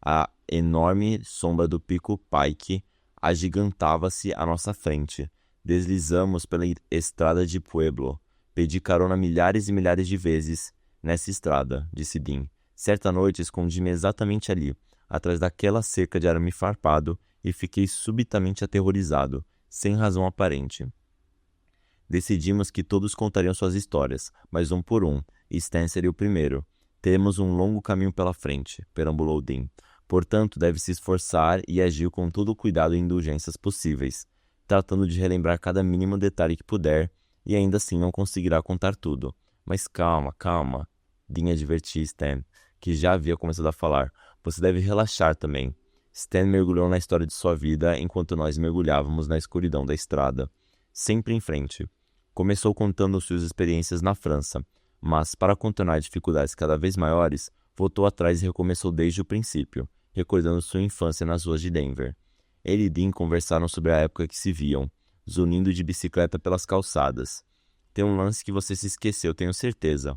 A enorme sombra do Pico Pike agigantava-se à nossa frente. Deslizamos pela estrada de Pueblo. Pedi carona milhares e milhares de vezes nessa estrada, disse Dean. Certa noite escondi-me exatamente ali, atrás daquela cerca de arame farpado, e fiquei subitamente aterrorizado, sem razão aparente. Decidimos que todos contariam suas histórias, mas um por um, e Stan seria o primeiro. Temos um longo caminho pela frente, perambulou Dean. Portanto, deve se esforçar e agir com todo o cuidado e indulgências possíveis, tratando de relembrar cada mínimo detalhe que puder, e ainda assim não conseguirá contar tudo. Mas calma, calma, Dean advertiu Stan, que já havia começado a falar. Você deve relaxar também. Stan mergulhou na história de sua vida enquanto nós mergulhávamos na escuridão da estrada. Sempre em frente. Começou contando suas experiências na França, mas, para contornar dificuldades cada vez maiores, voltou atrás e recomeçou desde o princípio, recordando sua infância nas ruas de Denver. Ele e Dean conversaram sobre a época que se viam, zunindo de bicicleta pelas calçadas. Tem um lance que você se esqueceu, tenho certeza.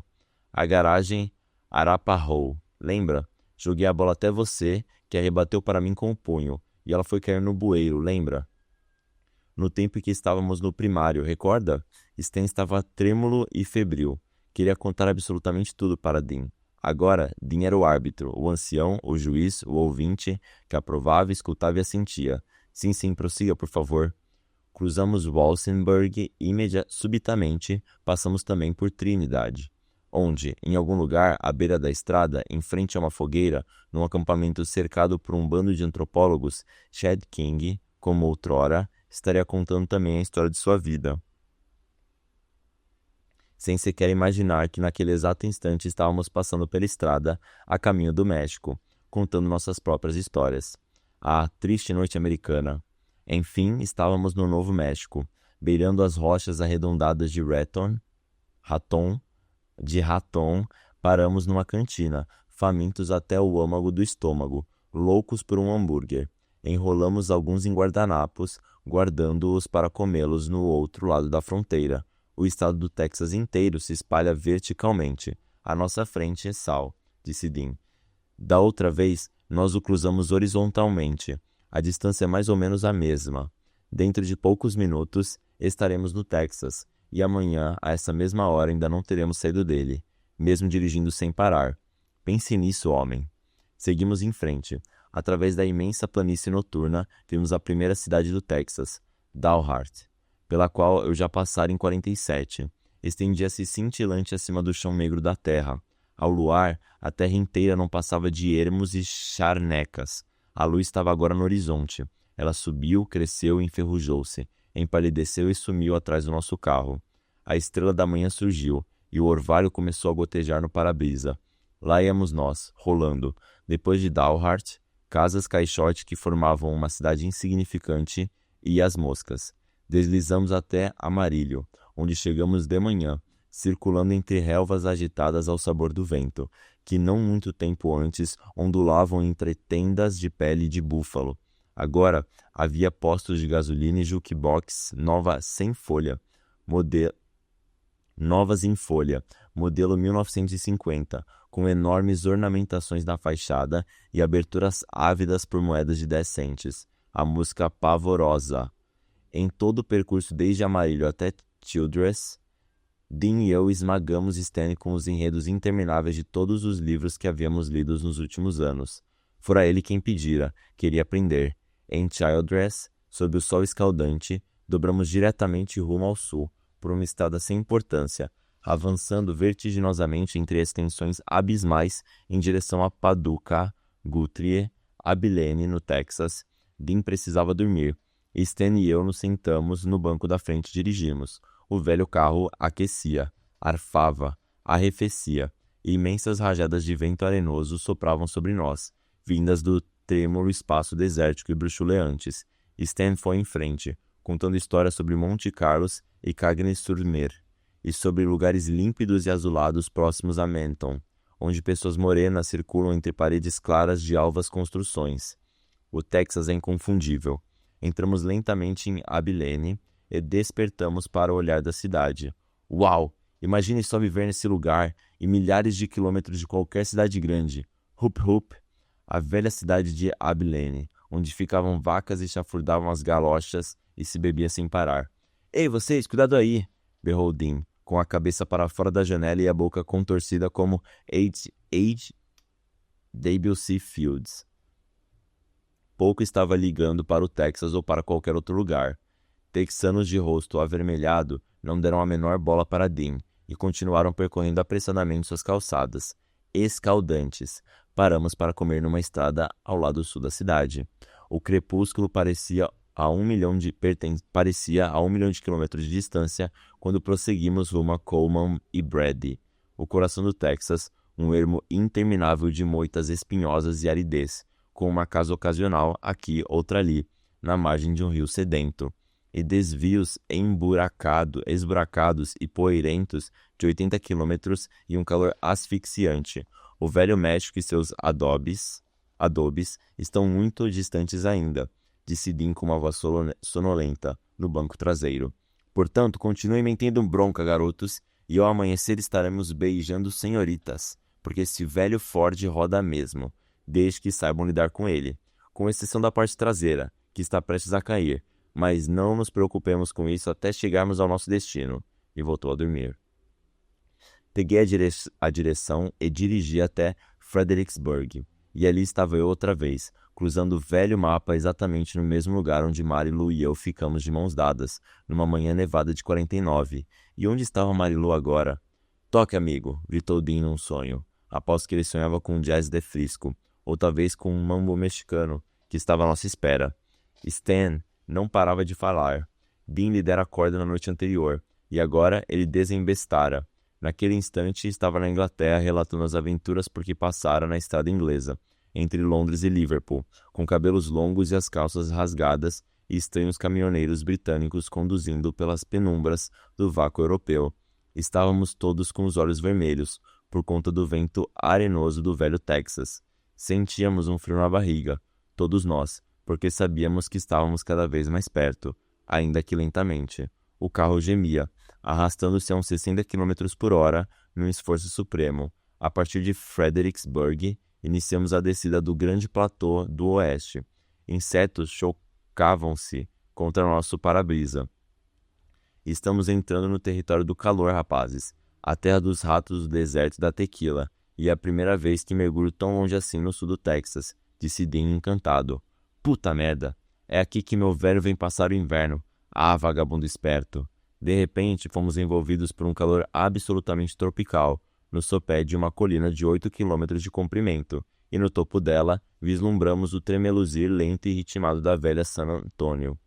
A garagem Arapahoe, lembra? Joguei a bola até você, que a rebateu para mim com o punho, e ela foi cair no bueiro, lembra? No tempo em que estávamos no primário, recorda? Stan estava trêmulo e febril. Queria contar absolutamente tudo para Dean. Agora, Dean era o árbitro, o ancião, o juiz, o ouvinte, que aprovava, escutava e assentia. Sim, sim, prossiga, por favor. Cruzamos Walsenburg e, subitamente, passamos também por Trinidad, onde, em algum lugar à beira da estrada, em frente a uma fogueira, num acampamento cercado por um bando de antropólogos, Chad King, como outrora, estaria contando também a história de sua vida. Sem sequer imaginar que naquele exato instante estávamos passando pela estrada, a caminho do México, contando nossas próprias histórias. Ah, triste noite americana! Enfim, estávamos no Novo México, beirando as rochas arredondadas de Raton, paramos numa cantina, famintos até o âmago do estômago, loucos por um hambúrguer. Enrolamos alguns em guardanapos, guardando-os para comê-los no outro lado da fronteira. O estado do Texas inteiro se espalha verticalmente. À nossa frente é sal, disse Dean. Da outra vez, nós o cruzamos horizontalmente. A distância é mais ou menos a mesma. Dentro de poucos minutos, estaremos no Texas, e amanhã, a essa mesma hora, ainda não teremos saído dele, mesmo dirigindo sem parar. Pense nisso, homem. Seguimos em frente. Através da imensa planície noturna, vimos a primeira cidade do Texas, Dalhart, pela qual eu já passara em 47. Estendia-se cintilante acima do chão negro da terra. Ao luar, a terra inteira não passava de ermos e charnecas. A luz estava agora no horizonte. Ela subiu, cresceu e enferrujou-se, empalideceu e sumiu atrás do nosso carro. A estrela da manhã surgiu, e o orvalho começou a gotejar no para-brisa. Lá íamos nós, rolando. Depois de Dalhart, casas caixote que formavam uma cidade insignificante, e as moscas. Deslizamos até Amarillo, onde chegamos de manhã, circulando entre relvas agitadas ao sabor do vento, que não muito tempo antes ondulavam entre tendas de pele de búfalo. Agora havia postos de gasolina e jukebox novas em folha, modelo 1950, com enormes ornamentações na fachada e aberturas ávidas por moedas de 10 centes. A música pavorosa. Em todo o percurso desde Amarillo até Childress, Dean e eu esmagamos Stanley com os enredos intermináveis de todos os livros que havíamos lido nos últimos anos. Fora ele quem pedira, queria aprender. Em Childress, sob o sol escaldante, dobramos diretamente rumo ao sul, por uma estrada sem importância, avançando vertiginosamente entre extensões abismais em direção a Paducah, Guthrie, Abilene, no Texas. Dean precisava dormir. Stan e eu nos sentamos no banco da frente e dirigimos. O velho carro aquecia, arfava, arrefecia, e imensas rajadas de vento arenoso sopravam sobre nós, vindas do trêmulo espaço desértico e bruxuleantes. Stan foi em frente, contando histórias sobre Monte Carlos e Cagnes-sur-Mer, e sobre lugares límpidos e azulados próximos a Menton, onde pessoas morenas circulam entre paredes claras de alvas construções. O Texas é inconfundível. Entramos lentamente em Abilene e despertamos para o olhar da cidade. Uau! Imagine só viver nesse lugar, e milhares de quilômetros de qualquer cidade grande. Hup Hup! A velha cidade de Abilene, onde ficavam vacas e chafurdavam as galochas e se bebia sem parar. Ei, vocês, cuidado aí! Berrou Dean, com a cabeça para fora da janela e a boca contorcida como H.W.C. Fields. Pouco estava ligando para o Texas ou para qualquer outro lugar. Texanos de rosto avermelhado não deram a menor bola para Dean e continuaram percorrendo apressadamente suas calçadas. Escaldantes. Paramos para comer numa estrada ao lado sul da cidade. O crepúsculo parecia a 1 milhão de quilômetros de distância quando prosseguimos rumo a Coleman e Brady. O coração do Texas, um ermo interminável de moitas espinhosas e aridez, com uma casa ocasional aqui, outra ali, na margem de um rio sedento, e desvios esburacados e poeirentos de 80 quilômetros e um calor asfixiante. O Velho México e seus adobes estão muito distantes ainda, disse Dean com uma voz sonolenta, no banco traseiro. Portanto, continuem metendo bronca, garotos, e ao amanhecer estaremos beijando senhoritas, porque esse velho Ford roda mesmo, desde que saibam lidar com ele, com exceção da parte traseira, que está prestes a cair, mas não nos preocupemos com isso até chegarmos ao nosso destino, e voltou a dormir. Peguei a direção e dirigi até Fredericksburg. E ali estava eu outra vez, cruzando o velho mapa exatamente no mesmo lugar onde Marilu e eu ficamos de mãos dadas, numa manhã nevada de 49. E onde estava Marilu agora? Toque, amigo, gritou Dean num sonho. Aposto que ele sonhava com um jazz de Frisco, ou talvez com um mambo mexicano, que estava à nossa espera. Stan não parava de falar. Dean lhe dera corda na noite anterior, e agora ele desembestara. Naquele instante estava na Inglaterra relatando as aventuras por que passara na estrada inglesa, entre Londres e Liverpool, com cabelos longos e as calças rasgadas, e estranhos caminhoneiros britânicos conduzindo pelas penumbras do vácuo europeu. Estávamos todos com os olhos vermelhos, por conta do vento arenoso do velho Texas. Sentíamos um frio na barriga, todos nós, porque sabíamos que estávamos cada vez mais perto, ainda que lentamente. O carro gemia, arrastando-se a uns 60 km por hora, num esforço supremo. A partir de Fredericksburg, iniciamos a descida do grande platô do oeste. Insetos chocavam-se contra nosso para-brisa. Estamos entrando no território do calor, rapazes. A terra dos ratos do deserto da tequila. E é a primeira vez que mergulho tão longe assim no sul do Texas, disse Dean encantado. Puta merda! É aqui que meu velho vem passar o inverno. Ah, vagabundo esperto! De repente, fomos envolvidos por um calor absolutamente tropical, no sopé de uma colina de 8 quilômetros de comprimento, e no topo dela vislumbramos o tremeluzir lento e ritmado da velha San Antônio.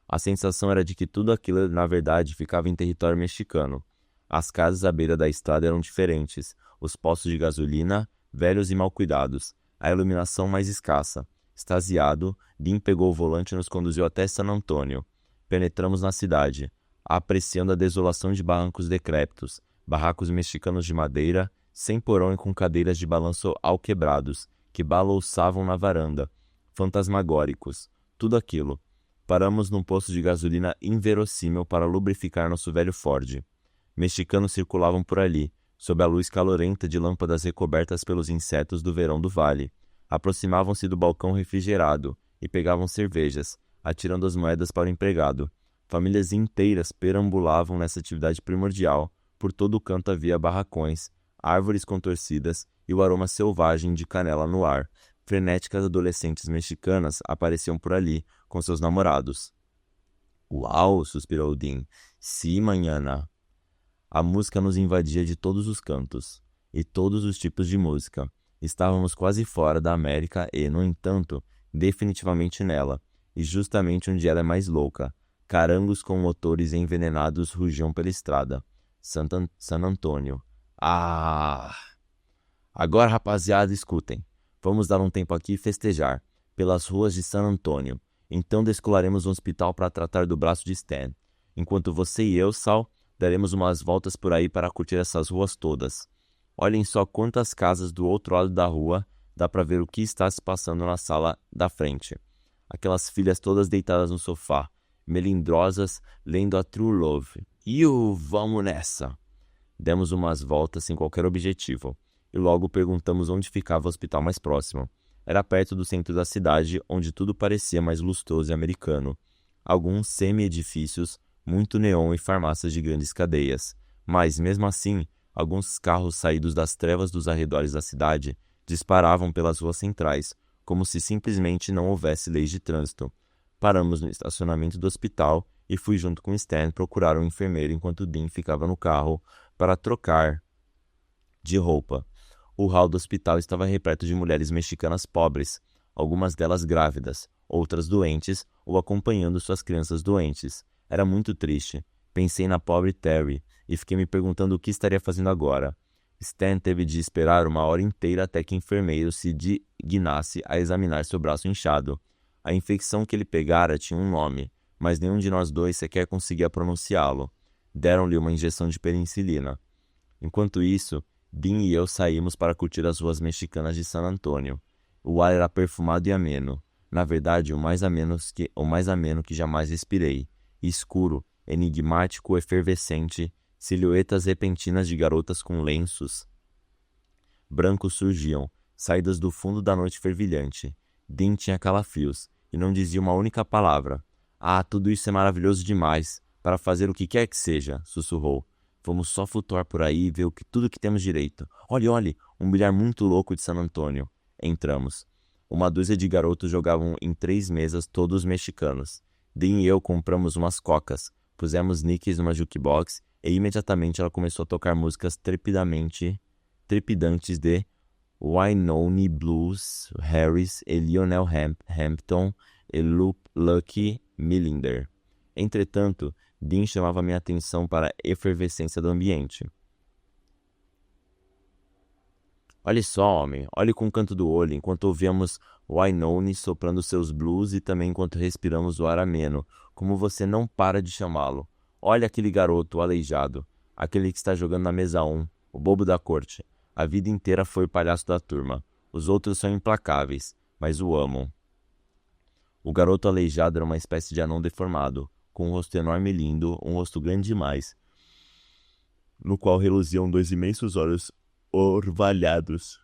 A sensação era de que tudo aquilo, na verdade, ficava em território mexicano. As casas à beira da estrada eram diferentes, os postos de gasolina, velhos e mal cuidados, a iluminação mais escassa. Extasiado, Dean pegou o volante e nos conduziu até San Antônio. Penetramos na cidade, apreciando a desolação de barrancos decrépitos, barracos mexicanos de madeira, sem porão e com cadeiras de balanço alquebrados, que balouçavam na varanda, fantasmagóricos, tudo aquilo. Paramos num posto de gasolina inverossímil para lubrificar nosso velho Ford. Mexicanos circulavam por ali, sob a luz calorenta de lâmpadas recobertas pelos insetos do verão do vale. Aproximavam-se do balcão refrigerado e pegavam cervejas, atirando as moedas para o empregado. Famílias inteiras perambulavam nessa atividade primordial. Por todo o canto havia barracões, árvores contorcidas e o aroma selvagem de canela no ar. Frenéticas adolescentes mexicanas apareciam por ali, com seus namorados. Uau! Suspirou Dean. Sim, manhana. A música nos invadia de todos os cantos, e todos os tipos de música. Estávamos quase fora da América e, no entanto, definitivamente nela, e justamente onde ela é mais louca. Carangos com motores envenenados rugiam pela estrada. San Antônio. Ah! Agora, rapaziada, escutem. Vamos dar um tempo aqui e festejar, pelas ruas de San Antônio. Então descolaremos um hospital para tratar do braço de Stan. Enquanto você e eu, Sal, daremos umas voltas por aí para curtir essas ruas todas. Olhem só quantas casas do outro lado da rua, dá para ver o que está se passando na sala da frente. Aquelas filhas todas deitadas no sofá, melindrosas, lendo a True Love. Vamos nessa! Demos umas voltas sem qualquer objetivo, e logo perguntamos onde ficava o hospital mais próximo. Era perto do centro da cidade, onde tudo parecia mais lustroso e americano. Alguns semi-edifícios, muito neon e farmácias de grandes cadeias. Mas, mesmo assim, alguns carros saídos das trevas dos arredores da cidade disparavam pelas ruas centrais, como se simplesmente não houvesse leis de trânsito. Paramos no estacionamento do hospital e fui junto com Stan procurar um enfermeiro enquanto Dean ficava no carro para trocar de roupa. O hall do hospital estava repleto de mulheres mexicanas pobres, algumas delas grávidas, outras doentes ou acompanhando suas crianças doentes. Era muito triste. Pensei na pobre Terry e fiquei me perguntando o que estaria fazendo agora. Stan teve de esperar uma hora inteira até que o enfermeiro se dignasse a examinar seu braço inchado. A infecção que ele pegara tinha um nome, mas nenhum de nós dois sequer conseguia pronunciá-lo. Deram-lhe uma injeção de penicilina. Enquanto isso, Dean e eu saímos para curtir as ruas mexicanas de San Antônio. O ar era perfumado e ameno. Na verdade, o mais ameno que jamais respirei. Escuro, enigmático, efervescente, silhuetas repentinas de garotas com lenços brancos surgiam, saídas do fundo da noite fervilhante. Dean tinha calafrios e não dizia uma única palavra. Ah, tudo isso é maravilhoso demais, para fazer o que quer que seja, sussurrou. Vamos só flutuar por aí e ver tudo que temos direito. Olhe, olhe, um bilhar muito louco de San Antônio. Entramos. Uma dúzia de garotos jogavam em 3 mesas, todos mexicanos. Dean e eu compramos umas cocas, pusemos níqueis numa jukebox e imediatamente ela começou a tocar músicas trepidantes de Wynonie Blues, Harris e Lionel Hampton e Lucky Millinder. Entretanto, Dean chamava minha atenção para a efervescência do ambiente. Olhe só, homem, olhe com o canto do olho, enquanto ouvíamos Wynonie soprando seus blues e também enquanto respiramos o ar ameno, como você não para de chamá-lo. Olha aquele garoto, o aleijado, aquele que está jogando na mesa 1, o bobo da corte. A vida inteira foi o palhaço da turma. Os outros são implacáveis, mas o amam. O garoto aleijado era uma espécie de anão deformado, com um rosto enorme e lindo, um rosto grande demais, no qual reluziam 2 imensos olhos orvalhados.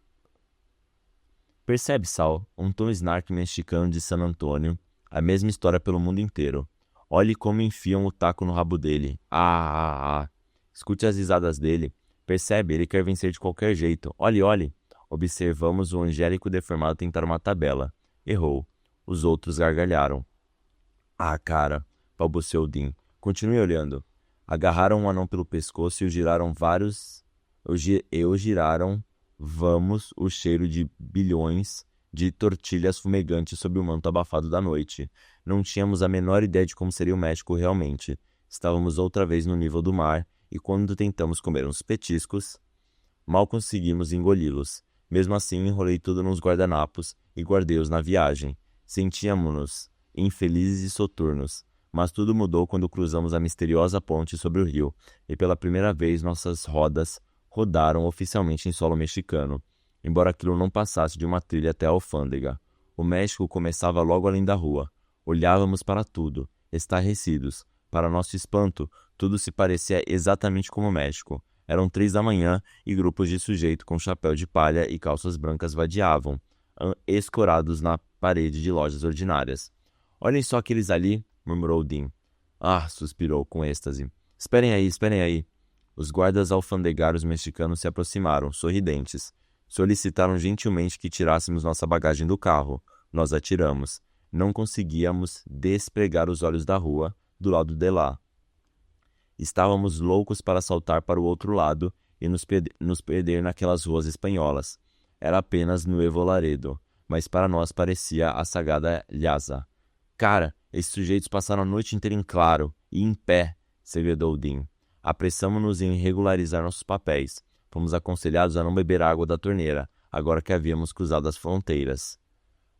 Percebe, Sal, um Tom Snark mexicano de San Antônio, a mesma história pelo mundo inteiro. Olhe como enfiam o taco no rabo dele. Escute as risadas dele. Percebe, ele quer vencer de qualquer jeito. Olhe, olhe. Observamos o angélico deformado tentar uma tabela. Errou. Os outros gargalharam. Cara, balbuciou Dean. Continue olhando. Agarraram um anão pelo pescoço e o giraram vamos, o cheiro de bilhões de tortilhas fumegantes sob o manto abafado da noite. Não tínhamos a menor ideia de como seria o México realmente. Estávamos outra vez no nível do mar, e quando tentamos comer uns petiscos, mal conseguimos engoli-los. Mesmo assim, enrolei tudo nos guardanapos e guardei-os na viagem. Sentíamos-nos infelizes e soturnos, mas tudo mudou quando cruzamos a misteriosa ponte sobre o rio, e pela primeira vez nossas rodas rodaram oficialmente em solo mexicano, embora aquilo não passasse de uma trilha até a alfândega. O México começava logo além da rua. Olhávamos para tudo, estarrecidos. Para nosso espanto, tudo se parecia exatamente como o México. Eram 3 da manhã e grupos de sujeitos com chapéu de palha e calças brancas vadiavam, escorados na parede de lojas ordinárias. Olhem só aqueles ali, murmurou Dean. Suspirou com êxtase. Esperem aí. Os guardas alfandegários mexicanos se aproximaram, sorridentes. Solicitaram gentilmente que tirássemos nossa bagagem do carro. Nós atiramos. Não conseguíamos despregar os olhos da rua, do lado de lá. Estávamos loucos para saltar para o outro lado e nos perder naquelas ruas espanholas. Era apenas Nuevo Laredo, mas para nós parecia a sagrada Lhasa. Cara, esses sujeitos passaram a noite inteira em claro e em pé, segredou Dean. Apressamo-nos em regularizar nossos papéis. Fomos aconselhados a não beber água da torneira, agora que havíamos cruzado as fronteiras.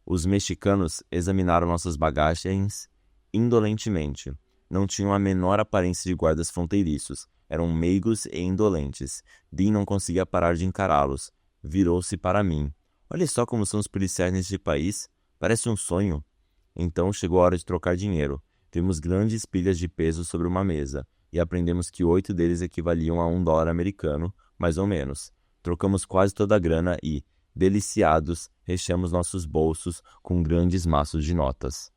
Os mexicanos examinaram nossas bagagens indolentemente. Não tinham a menor aparência de guardas fronteiriços. Eram meigos e indolentes. Dean não conseguia parar de encará-los. Virou-se para mim. Olha só como são os policiais neste país. Parece um sonho. Então chegou a hora de trocar dinheiro. Vimos grandes pilhas de peso sobre uma mesa e aprendemos que 8 deles equivaliam a $1 americano, mais ou menos. Trocamos quase toda a grana e, deliciados, recheamos nossos bolsos com grandes maços de notas.